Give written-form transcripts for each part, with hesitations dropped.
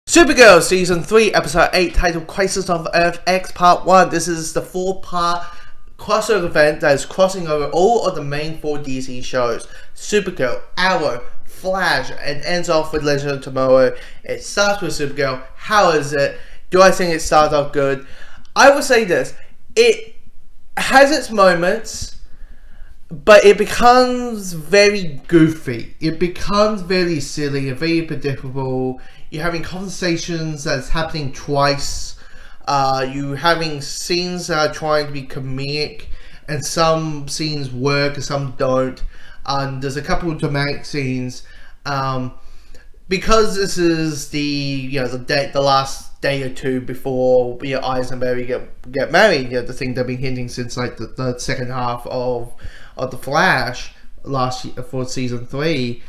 Supergirl Season 3, Episode 8, titled Crisis on Earth X Part 1. This is the 4-part crossover event that is crossing over all of the main 4 DC shows. Supergirl, Arrow, Flash, and ends off with Legend of Tomorrow. It starts with Supergirl. How is it? Do I think it starts off good? I will say this. It has its moments, but it becomes very goofy. It becomes very silly and very predictable. You're having conversations that's happening twice. You're having scenes that are trying to be comedic, and some scenes work and some don't. There's a couple of dramatic scenes. Because this is the last day or two before Iris and Barry get married. The thing they've been hinting since like the second half of the Flash last year for season 3.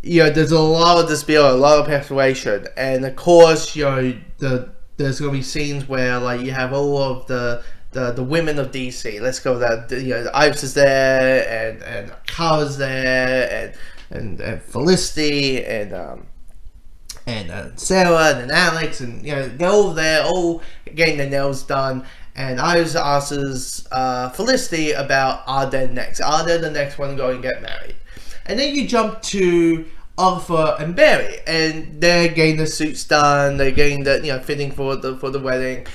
There's a lot of dispute, a lot of persuasion, and of course, there's gonna be scenes where like you have all of the women of DC. Let's go that Iris is there, and Kara's there, and Felicity, and Sarah, and Alex, and they're all there, all getting their nails done. And Iris asks Felicity about are they the next one going to get married? And then you jump to Arthur and Barry, and they're getting the suits done. They're getting the fitting for the wedding,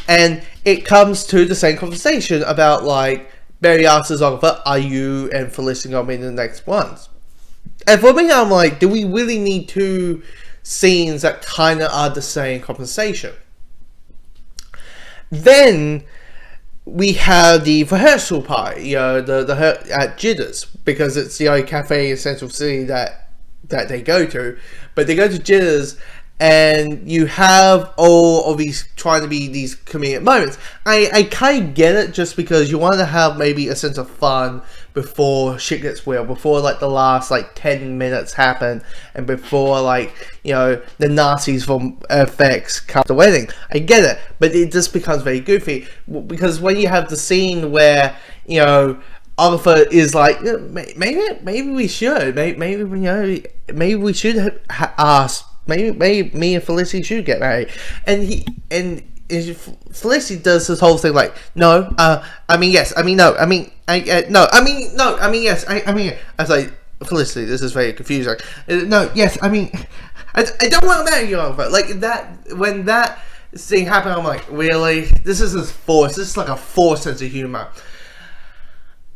and it comes to the same conversation about like Barry asks Arthur, "Are you and Felicity going to be the next ones?" And for me, I'm like, do we really need 2 scenes that kind of are the same conversation? Then we have the rehearsal party, at Jitters, because it's the only cafe in Central City that they go to. But they go to Jitters, and you have all of these trying to be these comedic moments. I kind of get it, just because you want to have maybe a sense of fun before shit gets real, before like the last like 10 minutes happen, and before like the Nazis from FX come to the wedding. I get it, but it just becomes very goofy, because when you have the scene where Arthur is like, maybe we should, maybe we should ask. Maybe me and Felicity should get married, and Felicity does this whole thing like, no, I mean yes, I mean no, I mean no, I mean no, I mean yes, I mean. I was like, Felicity, this is very confusing. No, yes, I mean, I don't want to marry you, Arthur. Like that, when that thing happened, I'm like, really? This is forced. This is like a forced sense of humor.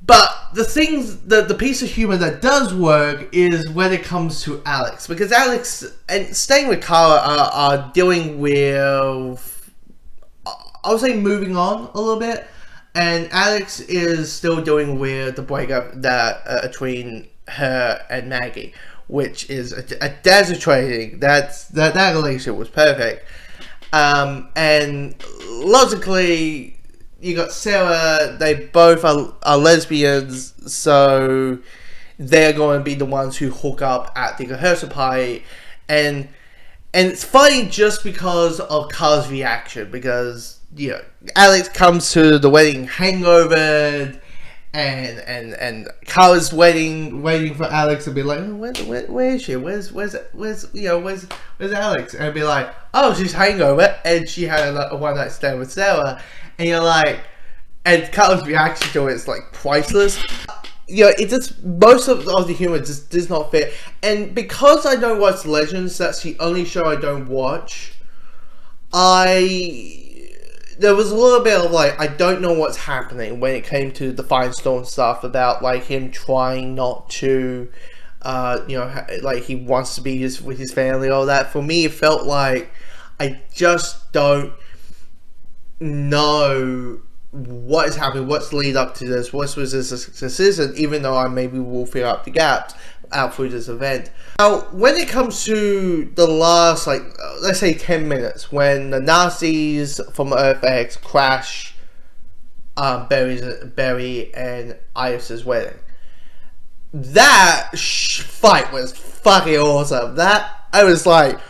But the piece of humor that does work is when it comes to Alex, because Alex and staying with Kara are dealing with, I would say, moving on a little bit, and Alex is still dealing with the breakup that between her and Maggie, which is a desecrating. That relationship was perfect, and logically, you got Sarah, they both are lesbians, so they're going to be the ones who hook up at the rehearsal party. And it's funny just because of Kara's reaction, because Alex comes to the wedding hangover, and Kara's waiting for Alex to be like, where is she? Where's Alex? And be like, oh, she's hangover, and she had a one-night stand with Sarah. And you're like, and Kara's reaction to it is like priceless. It just, most of the humor just does not fit. And because I don't watch Legends, that's the only show I don't watch. There was a little bit of like, I don't know what's happening when it came to the Firestone stuff about like him trying not to, like he wants to be with his family, all that. For me, it felt like I just don't know what is happening, what's the lead up to this, what was this season, even though I maybe will fill out the gaps out through this event. Now, when it comes to the last, like, let's say 10 minutes, when the Nazis from Earth X crash Barry and Iris's wedding, that fight was fucking awesome. That, I was like,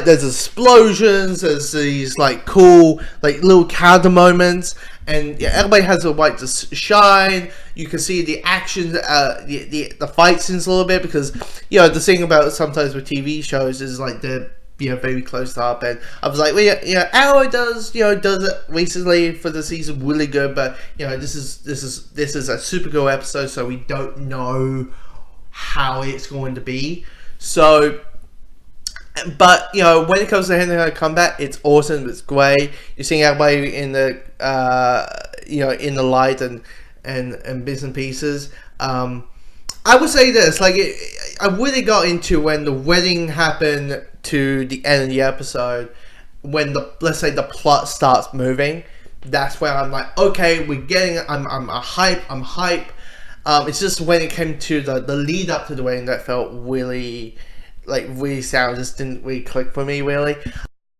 there's explosions, there's these like cool like little counter moments, and everybody has a right to shine. You can see the action, the fight scenes a little bit, because the thing about sometimes with TV shows is like very close up, and I was like, well, yeah, Arrow does it recently for the season really good, but this is a Supergirl episode, so we don't know how it's going to be. So, but when it comes to Henry Combat, it's awesome, it's great. You're seeing everybody in the in the light and bits and pieces. I would say this, like, I really got into when the wedding happened to the end of the episode, when let's say the plot starts moving. That's where I'm like, okay, we're getting it. I'm hype. It's just when it came to the lead up to the wedding that felt really sound, just didn't really click for me, really.